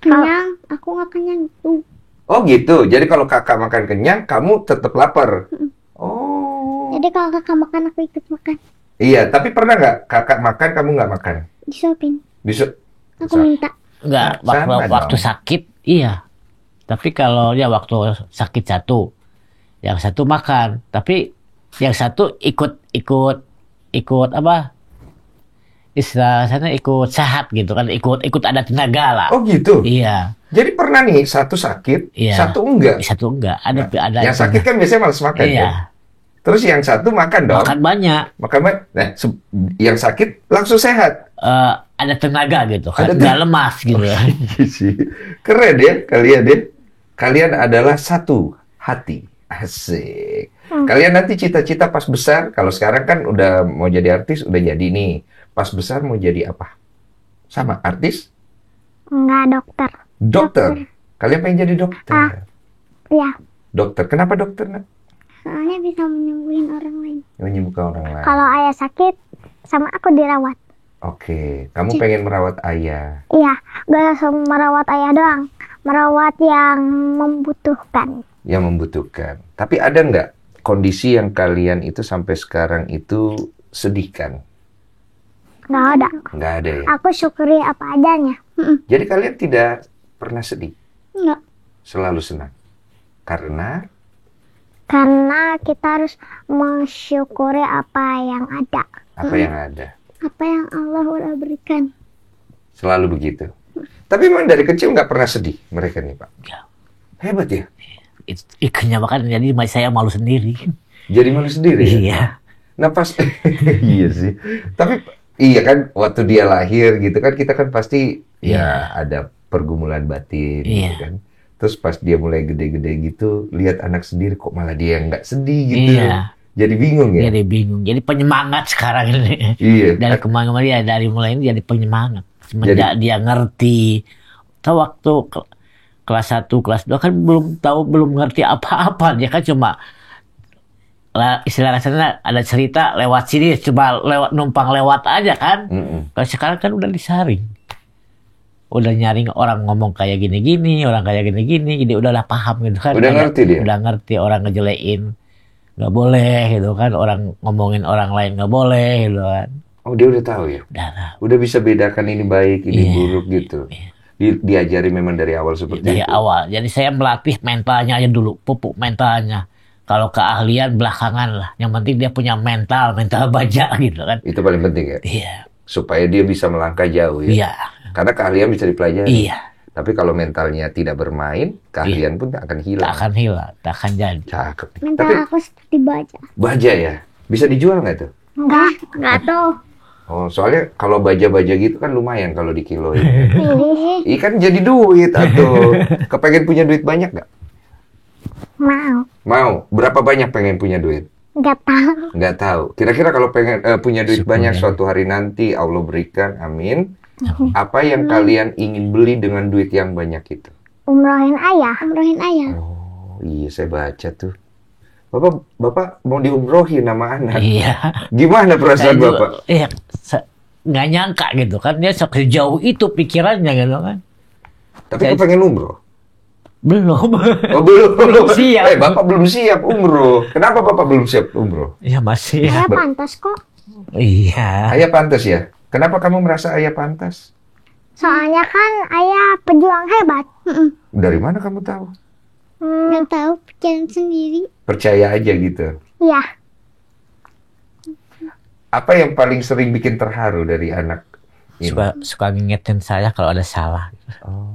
Speaker 2: kenyang, aku nggak kenyang gitu.
Speaker 1: Oh gitu. Jadi kalau kakak makan kenyang, kamu tetap lapar. Oh.
Speaker 2: Jadi kalau kakak makan, aku ikut makan.
Speaker 1: Iya, tapi pernah nggak kakak makan, kamu nggak makan?
Speaker 2: Disuapin.
Speaker 1: Bisa.
Speaker 2: Aku minta.
Speaker 3: Enggak,
Speaker 1: Sama
Speaker 3: waktu
Speaker 1: dong.
Speaker 3: sakit, iya. Tapi kalau ya waktu sakit satu, yang satu makan. Tapi yang satu ikut apa? Istilahnya ikut sehat gitu kan, ikut ada tenaga lah.
Speaker 1: Oh gitu.
Speaker 3: Iya,
Speaker 1: Jadi pernah nih satu sakit,
Speaker 3: Iya.
Speaker 1: satu enggak.
Speaker 3: satu enggak. Ada
Speaker 1: Yang sakit kan biasanya malas makan
Speaker 3: Iya,
Speaker 1: kan? Terus yang satu makan dong.
Speaker 3: makan banyak.
Speaker 1: Makan banyak. Nah, yang sakit langsung sehat.
Speaker 3: Ada tenaga gitu kan,
Speaker 1: Ada
Speaker 3: nggak lemas gitu.
Speaker 1: Iya sih. Keren ya kalian ya. Kalian adalah satu hati. Asik. Kalian nanti cita-cita pas besar, kalau sekarang kan udah mau jadi artis, udah jadi nih. Pas besar mau jadi apa? Sama artis?
Speaker 2: Enggak, dokter.
Speaker 1: Dokter. Kalian pengen jadi dokter?
Speaker 2: Ya,
Speaker 1: Dokter. Kenapa dokter? Nak?
Speaker 2: soalnya bisa menyembuhin orang lain.
Speaker 1: Menyembuhkan orang lain.
Speaker 2: Kalau ayah sakit, sama aku dirawat.
Speaker 1: Oke. Kamu pengen merawat ayah.
Speaker 2: Iya, gak langsung merawat ayah doang. Merawat yang membutuhkan.
Speaker 1: Yang membutuhkan. Tapi ada nggak kondisi yang kalian itu sampai sekarang itu sedihkan?
Speaker 2: Gak ada.
Speaker 1: Nggak ada ya?
Speaker 2: Aku syukuri apa adanya.
Speaker 1: Jadi kalian tidak pernah sedih?
Speaker 2: Enggak.
Speaker 1: Selalu senang? Karena?
Speaker 2: Karena kita harus mensyukuri apa yang ada.
Speaker 1: Apa yang ada?
Speaker 2: Apa yang Allah udah berikan.
Speaker 1: Selalu begitu. Tapi memang dari kecil nggak pernah sedih mereka nih Pak?
Speaker 3: Ya.
Speaker 1: Hebat ya?
Speaker 3: Ikannya makan, jadi saya malu sendiri.
Speaker 1: Jadi malu sendiri ya?
Speaker 3: Iya.
Speaker 1: Nah pas, iya sih. Tapi iya kan waktu dia lahir gitu kan kita kan pasti ya ada pergumulan batin gitu
Speaker 3: Iya.
Speaker 1: kan. Terus pas dia mulai gede-gede gitu, lihat anak sendiri kok malah dia yang nggak sedih gitu.
Speaker 3: Iya.
Speaker 1: Jadi bingung ya?
Speaker 3: Jadi bingung. Jadi penyemangat sekarang ini.
Speaker 1: Iya.
Speaker 3: Dari kemarin ya, dari mulai ini jadi penyemangat. Semenjak dia ngerti. Tahu waktu kelas 1, kelas 2 kan belum ngerti apa-apa. Dia kan cuma istilah rasanya ada cerita lewat sini, cuma numpang lewat aja kan. Kalau sekarang kan udah disaring. Udah nyaring orang ngomong kayak gini-gini, orang kayak gini-gini, jadi udah paham gitu kan.
Speaker 1: Udah ngerti dia?
Speaker 3: Udah ngerti orang ngejelein. Nggak boleh gitu kan, orang ngomongin orang lain nggak boleh gitu kan.
Speaker 1: Oh dia udah tahu ya?
Speaker 3: Udah lah.
Speaker 1: Udah bisa bedakan ini baik, ini
Speaker 3: Iya.
Speaker 1: buruk gitu. Diajari memang dari awal seperti
Speaker 3: Dari
Speaker 1: itu.
Speaker 3: awal. Jadi saya melatih mentalnya aja dulu, pupuk mentalnya. Kalau keahlian belakangan lah. Yang penting dia punya mental baja gitu kan.
Speaker 1: Itu paling penting ya?
Speaker 3: Iya.
Speaker 1: Supaya dia bisa melangkah jauh ya?
Speaker 3: Iya.
Speaker 1: Karena keahlian bisa dipelajari.
Speaker 3: Iya.
Speaker 1: Tapi kalau mentalnya tidak bermain, keahlian pun tak akan hilang.
Speaker 3: Tak akan hilang, tak akan jadi.
Speaker 1: Cakep.
Speaker 2: Mental
Speaker 1: Tapi
Speaker 2: aku seperti baja.
Speaker 1: baja ya? Bisa dijual nggak tuh?
Speaker 2: Enggak tuh.
Speaker 1: Oh, soalnya kalau baja-baja gitu kan lumayan kalau dikiloin.
Speaker 2: Ih,
Speaker 1: Ikan jadi duit atau kepengen punya duit banyak nggak?
Speaker 2: mau.
Speaker 1: Mau? Berapa banyak pengen punya duit?
Speaker 2: Enggak tahu.
Speaker 1: Nggak tahu. Kira-kira kalau pengen punya duit
Speaker 3: Syukur
Speaker 1: banyak
Speaker 3: ya.
Speaker 1: suatu hari nanti Allah berikan, amin. Apa yang kalian ingin beli dengan duit yang banyak itu?
Speaker 2: Umrohin ayah. Umrohin ayah.
Speaker 1: Oh, iya saya baca tuh. Bapak mau diumrohin nama anak.
Speaker 3: Iya.
Speaker 1: Gimana
Speaker 3: Saya
Speaker 1: perasaan
Speaker 3: juga,
Speaker 1: Bapak?
Speaker 3: iya, nggak nyangka gitu kan. Dia sejauh itu pikirannya gitu kan.
Speaker 1: Tapi
Speaker 3: saya-
Speaker 1: kepengen umroh?
Speaker 3: Belum.
Speaker 1: Oh, belum.
Speaker 3: Belum siap.
Speaker 1: Bapak belum siap umroh. Kenapa Bapak belum siap umroh?
Speaker 3: Ya masih.
Speaker 2: Saya pantas kok.
Speaker 3: Iya.
Speaker 1: Ayah pantas ya? Kenapa kamu merasa ayah pantas?
Speaker 2: Soalnya kan ayah pejuang hebat.
Speaker 1: Dari mana kamu tahu?
Speaker 2: Nggak tahu, pikiran sendiri.
Speaker 1: Percaya aja gitu.
Speaker 2: Iya.
Speaker 1: Apa yang paling sering bikin terharu dari anak ini?
Speaker 3: Suka ngingetin saya kalau ada salah.
Speaker 1: Oh.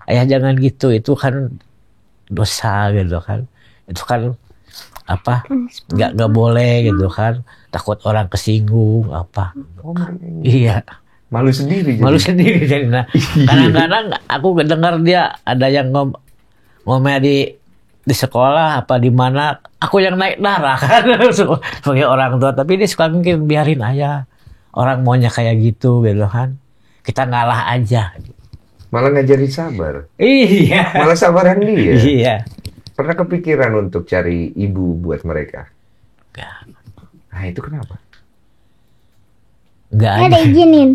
Speaker 3: Ayah jangan gitu, itu kan dosa gitu kan. Itu kan apa? Nggak boleh gitu kan. Takut orang kesinggung apa.
Speaker 1: Oh, mereka ini.
Speaker 3: Iya.
Speaker 1: Malu sendiri. jadi.
Speaker 3: Malu sendiri jadi. Nah, kadang-kadang aku dengar dia ada yang ngomel di sekolah apa di mana, aku yang naik darah kan sebagai orang tua, tapi dia suka mungkin biarin aja orang maunya kayak gitu kan, kita ngalah aja.
Speaker 1: Malah ngajarin sabar.
Speaker 3: Iya.
Speaker 1: Malah sabaran dia.
Speaker 3: Iya.
Speaker 1: Pernah kepikiran untuk cari ibu buat mereka?
Speaker 3: Nggak.
Speaker 2: Ah,
Speaker 1: Nah itu kenapa?
Speaker 3: Nggak
Speaker 2: Nggak
Speaker 3: ada.
Speaker 2: diizinin.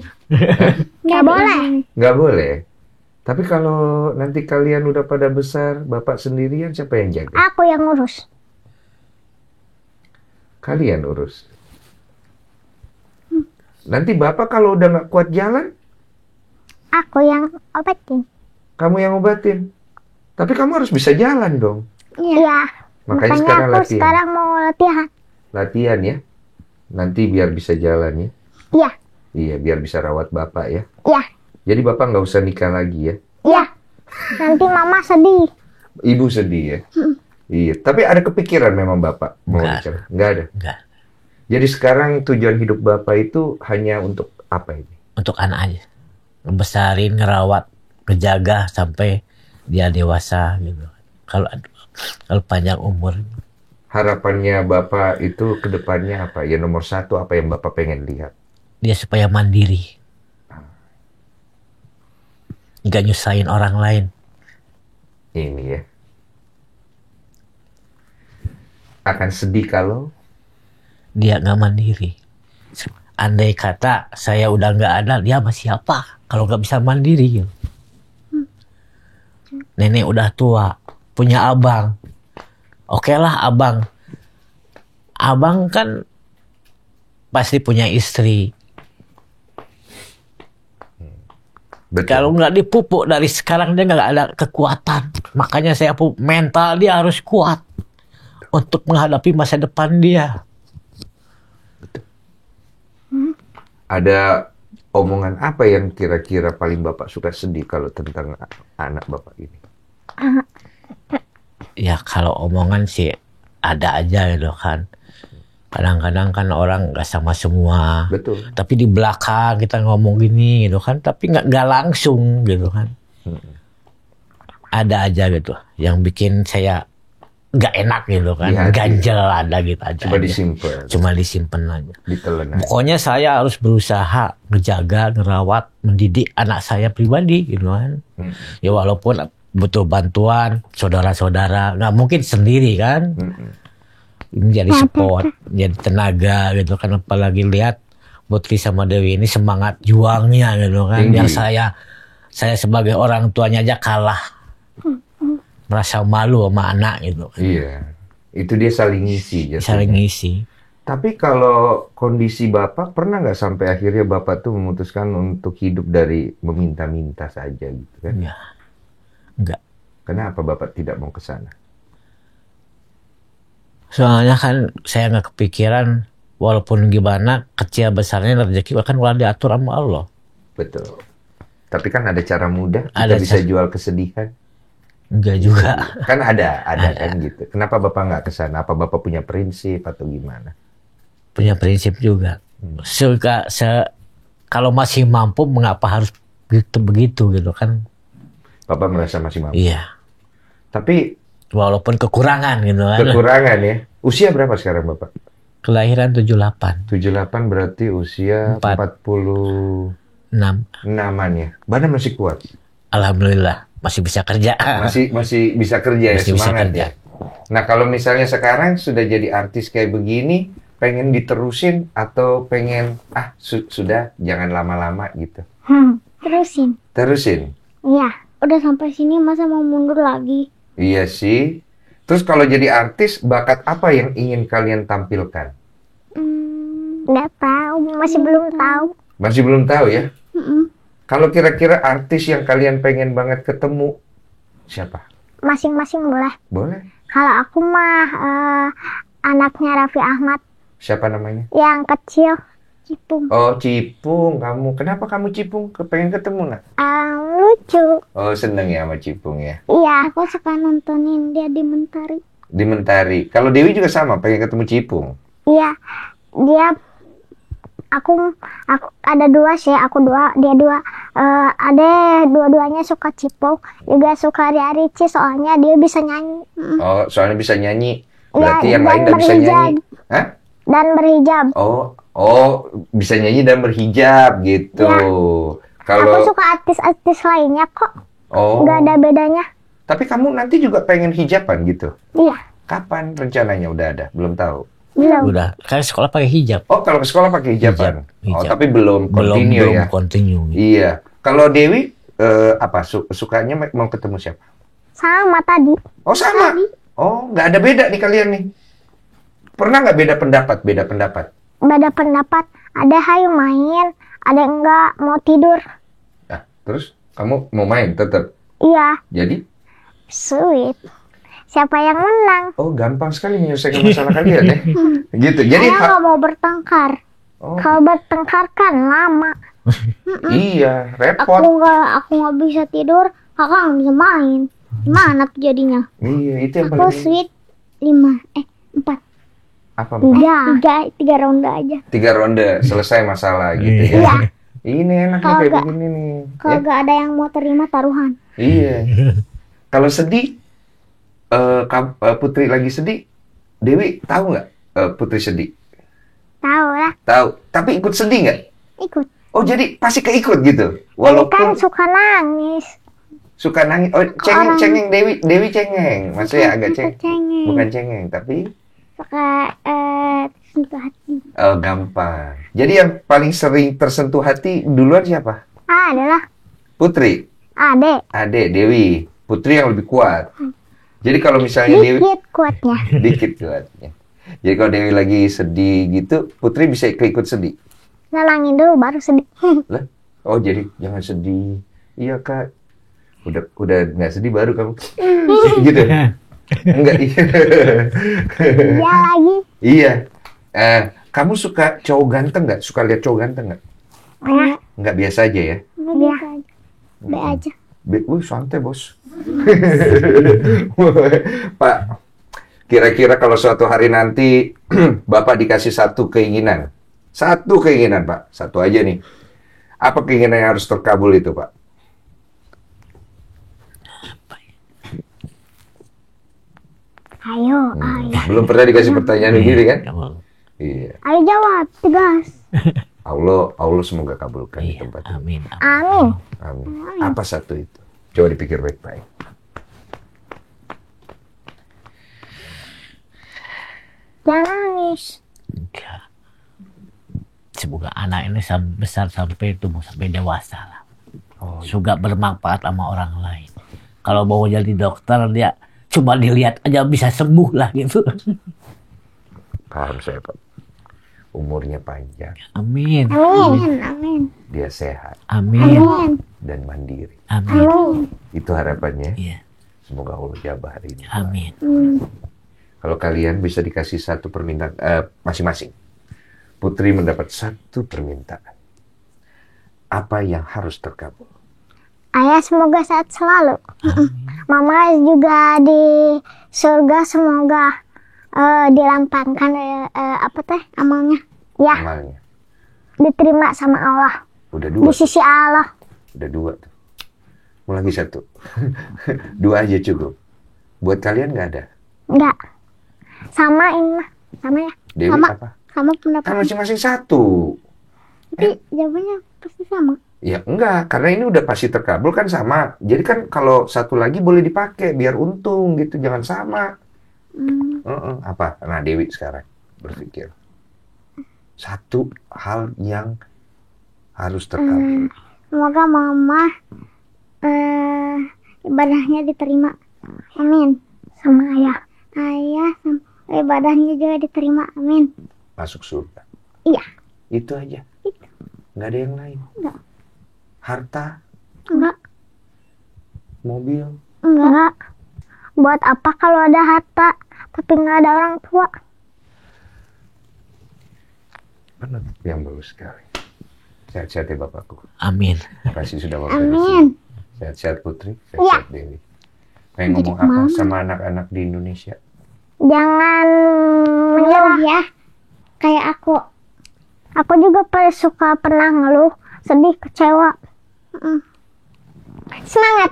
Speaker 2: Nggak boleh.
Speaker 1: Nggak boleh. Tapi kalau nanti kalian udah pada besar, bapak sendirian siapa yang jaga?
Speaker 2: Aku yang ngurus.
Speaker 1: Kalian urus. Nanti Bapak kalau udah nggak kuat jalan,
Speaker 2: Aku yang obatin.
Speaker 1: kamu yang obatin. Tapi kamu harus bisa jalan dong.
Speaker 2: Iya.
Speaker 1: Makanya
Speaker 2: Makanya
Speaker 1: sekarang
Speaker 2: aku
Speaker 1: latihan.
Speaker 2: sekarang mau latihan.
Speaker 1: Latihan ya. Nanti biar bisa jalan ya.
Speaker 2: Iya.
Speaker 1: Iya, biar bisa rawat Bapak ya.
Speaker 2: Iya.
Speaker 1: Jadi Bapak nggak usah nikah lagi ya.
Speaker 2: Iya. Nanti Mama sedih.
Speaker 1: Ibu sedih ya. Iya, tapi ada kepikiran memang Bapak mau
Speaker 3: Nggak.
Speaker 1: nikah? Nggak ada.
Speaker 3: Enggak.
Speaker 1: Jadi sekarang tujuan hidup Bapak itu hanya untuk apa ini?
Speaker 3: Untuk anak aja. Ngebesarin, ngerawat, ngejaga sampai dia dewasa gitu. Kalau panjang umur.
Speaker 1: Harapannya Bapak itu ke depannya apa? Ya nomor satu apa yang Bapak pengen lihat?
Speaker 3: Dia supaya mandiri. Nggak nyusahin orang lain.
Speaker 1: Ini ya. Akan sedih kalau
Speaker 3: Dia nggak mandiri. Andai kata saya udah nggak ada, dia sama siapa? Kalau nggak bisa mandiri gitu. Nenek udah tua, punya abang. Oke lah abang. Abang kan pasti punya istri.
Speaker 1: betul.
Speaker 3: Kalau nggak dipupuk dari sekarang dia nggak ada kekuatan. Makanya saya mental dia harus kuat untuk menghadapi masa depan dia.
Speaker 1: Ada omongan apa yang kira-kira paling Bapak suka sedih kalau tentang anak Bapak ini?
Speaker 3: Ya kalau omongan sih ada aja gitu kan. Kadang-kadang kan orang nggak sama semua.
Speaker 1: Betul.
Speaker 3: Tapi di belakang kita ngomong gini gitu kan. Tapi nggak langsung gitu kan. Ada aja gitu yang bikin saya nggak enak gitu kan.
Speaker 1: Di hati.
Speaker 3: Ganjel ada gitu aja.
Speaker 1: Cuma disimpan,
Speaker 3: Cuma disimpan aja.
Speaker 1: ditelan aja.
Speaker 3: Pokoknya saya harus berusaha ngejaga, ngerawat, mendidik anak saya pribadi gitu kan. Ya walaupun butuh bantuan saudara-saudara, nggak mungkin sendiri kan. Ini jadi support, jadi tenaga gitu kan. Apalagi lihat Putri sama Dewi ini semangat juangnya gitu kan.
Speaker 1: Tinggi.
Speaker 3: Yang saya sebagai orang tuanya aja kalah. Merasa malu sama anak gitu.
Speaker 1: Iya, itu dia saling ngisi. jatuhnya.
Speaker 3: Saling ngisi.
Speaker 1: Tapi kalau kondisi Bapak, pernah nggak sampai akhirnya Bapak tuh memutuskan untuk hidup dari meminta-minta saja gitu kan?
Speaker 3: Ya. Enggak.
Speaker 1: Kenapa Bapak tidak mau ke sana?
Speaker 3: Soalnya kan saya nggak kepikiran walaupun gimana kecil besarnya rezeki kan udah diatur sama Allah.
Speaker 1: Betul. Tapi kan ada cara mudah, kita
Speaker 3: Ada
Speaker 1: bisa
Speaker 3: cara.
Speaker 1: jual kesedihan.
Speaker 3: Enggak juga.
Speaker 1: Kan ada kan gitu. Kenapa Bapak nggak ke sana? Apa Bapak punya prinsip atau gimana?
Speaker 3: Punya prinsip juga. Kalau masih mampu mengapa harus begitu gitu kan?
Speaker 1: Bapak merasa masih mampu.
Speaker 3: Iya.
Speaker 1: Tapi
Speaker 3: Walaupun kekurangan gitu kan.
Speaker 1: kekurangan ya. Usia berapa sekarang Bapak?
Speaker 3: Kelahiran 78.
Speaker 1: 78 berarti usia 46-an
Speaker 3: 6.
Speaker 1: ya. Badan masih kuat.
Speaker 3: Alhamdulillah masih bisa kerja.
Speaker 1: Masih bisa kerja ya,
Speaker 3: Masih bisa
Speaker 1: semangat
Speaker 3: kerja.
Speaker 1: ya. Nah, kalau misalnya sekarang sudah jadi artis kayak begini, pengen diterusin atau pengen sudah jangan lama-lama gitu.
Speaker 2: Terusin.
Speaker 1: Terusin.
Speaker 2: Iya. Udah sampai sini masa mau mundur lagi?
Speaker 1: Iya sih. Terus kalau jadi artis, bakat apa yang ingin kalian tampilkan?
Speaker 2: Nggak tahu. Masih belum tahu.
Speaker 1: Masih belum tahu ya?
Speaker 2: Mm-mm.
Speaker 1: Kalau kira-kira artis yang kalian pengen banget ketemu, siapa?
Speaker 2: Masing-masing boleh.
Speaker 1: Boleh.
Speaker 2: Kalau aku mah anaknya Raffi Ahmad
Speaker 1: Siapa namanya?
Speaker 2: yang kecil, Cipung.
Speaker 1: Oh, Cipung. Kamu. Kenapa kamu Cipung? Pengen ketemu, nak?
Speaker 2: Lucu.
Speaker 1: Oh, seneng ya sama Cipung ya?
Speaker 2: Iya, aku suka nontonin dia di Mentari.
Speaker 1: Di Mentari. Kalau Dewi juga sama, pengen ketemu Cipung.
Speaker 2: Iya, dia aku ada dua sih, aku dua, dia dua. Ada dua-duanya suka Cipung, juga suka Ria Rici soalnya dia bisa nyanyi.
Speaker 1: Oh, soalnya bisa nyanyi. Berarti
Speaker 2: Ya,
Speaker 1: yang lain
Speaker 2: dan
Speaker 1: nggak bisa
Speaker 2: berhijab.
Speaker 1: nyanyi. Hah?
Speaker 2: Dan berhijab.
Speaker 1: Oh, bisa nyanyi dan berhijab gitu.
Speaker 2: Ya. Aku
Speaker 1: Kalau
Speaker 2: suka artis-artis lainnya kok,
Speaker 1: oh,
Speaker 2: nggak ada bedanya.
Speaker 1: tapi kamu nanti juga pengen hijaban gitu.
Speaker 2: Iya,
Speaker 1: Kapan rencananya udah ada? Belum tahu.
Speaker 2: belum.
Speaker 3: Udah. Kan sekolah pakai hijab.
Speaker 1: Oh, kalau ke sekolah pakai hijaban. Oh,
Speaker 3: Hijab.
Speaker 1: tapi belum continue ya.
Speaker 3: Continue.
Speaker 1: Iya. Kalau Dewi apa sukanya mau ketemu siapa?
Speaker 2: Sama tadi.
Speaker 1: Oh, sama. Oh, nggak ada beda nih kalian nih. Pernah nggak beda pendapat?
Speaker 2: Beda pendapat. Ada hayu main, ada enggak mau tidur.
Speaker 1: Nah, terus kamu mau main tetap?
Speaker 2: Iya,
Speaker 1: Jadi?
Speaker 2: sweet. Siapa yang menang?
Speaker 1: Oh, gampang sekali menyelesaikan masalah kalian ya. Gitu. Jadi
Speaker 2: Saya nggak mau bertengkar.
Speaker 1: Oh,
Speaker 2: Kalau bertengkar kan lama.
Speaker 1: iya,
Speaker 2: Aku
Speaker 1: repot.
Speaker 2: nggak bisa tidur, kakak nggak bisa main. Gimana tuh jadinya?
Speaker 1: Iya, itu yang
Speaker 2: Aku
Speaker 1: paling
Speaker 2: sweet 4.
Speaker 1: apa? Mbak?
Speaker 2: Tiga ronde aja.
Speaker 1: 3 ronde selesai masalah gitu ya.
Speaker 2: Iya.
Speaker 1: Ini enak nih
Speaker 2: Kalau
Speaker 1: kayak
Speaker 2: nggak-
Speaker 1: begini nih.
Speaker 2: Kalau
Speaker 1: Ya?
Speaker 2: nggak ada yang mau terima taruhan.
Speaker 1: Iya. Kalau sedih, Putri lagi sedih, Dewi tahu nggak Putri sedih?
Speaker 2: Tahu lah,
Speaker 1: Tahu. Tapi ikut sedih nggak?
Speaker 2: ikut.
Speaker 1: Oh, jadi pasti keikut gitu.
Speaker 2: Tapi kan
Speaker 1: Walaupun
Speaker 2: suka nangis.
Speaker 1: suka nangis. Oh,
Speaker 2: Orang-
Speaker 1: cengeng Dewi cengeng. Maksudnya agak
Speaker 2: Suka cengeng.
Speaker 1: bukan cengeng, tapi
Speaker 2: Suka tersentuh hati.
Speaker 1: gampang. Jadi yang paling sering tersentuh hati duluan siapa?
Speaker 2: Adalah
Speaker 1: Putri,
Speaker 2: Ade.
Speaker 1: Dewi. Putri yang lebih kuat. Jadi kalau misalnya Dewi
Speaker 2: Dikit kuatnya.
Speaker 1: dikit kuatnya. Jadi kalau Dewi lagi sedih gitu, Putri bisa ikut sedih.
Speaker 2: Nalangin dulu baru sedih.
Speaker 1: Lah, oh jadi jangan sedih. Iya kak, udah nggak sedih baru kamu gitu. Enggak iya.
Speaker 2: Dia lagi.
Speaker 1: Iya. Kamu suka cowok ganteng nggak? Suka lihat cowok ganteng nggak?
Speaker 2: Ya,
Speaker 1: Nggak biasa aja ya?
Speaker 2: dia. Be aja.
Speaker 1: Wih, santai bos. Pak, kira-kira kalau suatu hari nanti Bapak dikasih satu keinginan. Satu keinginan, Pak. Satu aja nih. Apa keinginan yang harus terkabul itu, Pak?
Speaker 2: Ayo.
Speaker 1: Belum pernah dikasih pertanyaan begini kan?
Speaker 3: Kamu.
Speaker 1: Iya.
Speaker 2: Ayo jawab, tegas.
Speaker 1: Allah semoga kabulkan di
Speaker 3: Iya,
Speaker 1: tempat ini.
Speaker 3: amin.
Speaker 2: Amin.
Speaker 1: Amin. Apa satu itu? Coba dipikir baik-baik.
Speaker 2: Jangan nangis.
Speaker 3: Enggak. Semoga anak ini besar sampai tumbuh sampai dewasa lah.
Speaker 1: Oh,
Speaker 3: Juga bermanfaat sama orang lain. Kalau mau jadi dokter dia cuma dilihat aja bisa sembuh lah gitu.
Speaker 1: paham saya, Pak. Umurnya panjang,
Speaker 3: Amin.
Speaker 2: Amin.
Speaker 1: dia sehat
Speaker 3: Amin.
Speaker 2: Amin.
Speaker 1: dan mandiri.
Speaker 3: Amin.
Speaker 2: Amin.
Speaker 1: Itu harapannya.
Speaker 3: Iya.
Speaker 1: Semoga Allah jabah hari ini.
Speaker 3: Amin.
Speaker 1: Kalau kalian bisa dikasih satu permintaan masing-masing. Putri mendapat satu permintaan. Apa yang harus terkabul?
Speaker 2: Ayah semoga sehat selalu. Mama juga di surga semoga dilampangkan amalnya. Ya,
Speaker 1: Amalnya.
Speaker 2: diterima sama Allah.
Speaker 1: Udah
Speaker 2: Di
Speaker 1: dua.
Speaker 2: sisi Allah.
Speaker 1: Udah dua tuh. Mau lagi satu. Dua aja cukup. Buat kalian nggak ada?
Speaker 2: Enggak. Sama ini mah. Sama ya.
Speaker 1: Dewi
Speaker 2: Sama.
Speaker 1: apa?
Speaker 2: Sama
Speaker 1: Kan
Speaker 2: pendapat.
Speaker 1: masing-masing satu.
Speaker 2: Tapi jawabannya pasti sama.
Speaker 1: Ya enggak, karena ini udah pasti terkabul kan sama. Jadi kan kalau satu lagi boleh dipakai biar untung gitu, jangan sama. Apa? Nah Dewi sekarang berpikir satu hal yang harus terkabul.
Speaker 2: Semoga mama ibadahnya diterima. Amin. Sama ayah. Ayah sama ibadahnya juga diterima. Amin.
Speaker 1: Masuk surga.
Speaker 2: Iya.
Speaker 1: Itu aja.
Speaker 2: Itu.
Speaker 1: Nggak ada yang lain.
Speaker 2: Enggak.
Speaker 1: Harta,
Speaker 2: Enggak.
Speaker 1: mobil,
Speaker 2: Enggak. Buat apa kalau ada harta tapi nggak ada orang tua?
Speaker 1: benar. Yang bagus sekali. Sehat-sehat ya Bapakku.
Speaker 3: Amin.
Speaker 1: Terima kasih sudah waktu di sini.
Speaker 2: Amin.
Speaker 1: Sehat-sehat Putri,
Speaker 2: Iya.
Speaker 1: sehat-sehat Dewi. Pengen
Speaker 2: Jadi
Speaker 1: ngomong apa
Speaker 2: kemana?
Speaker 1: sama anak-anak di Indonesia?
Speaker 2: Jangan menyerah ya. Kayak aku. Aku juga suka pernah ngeluh, sedih, kecewa. Semangat.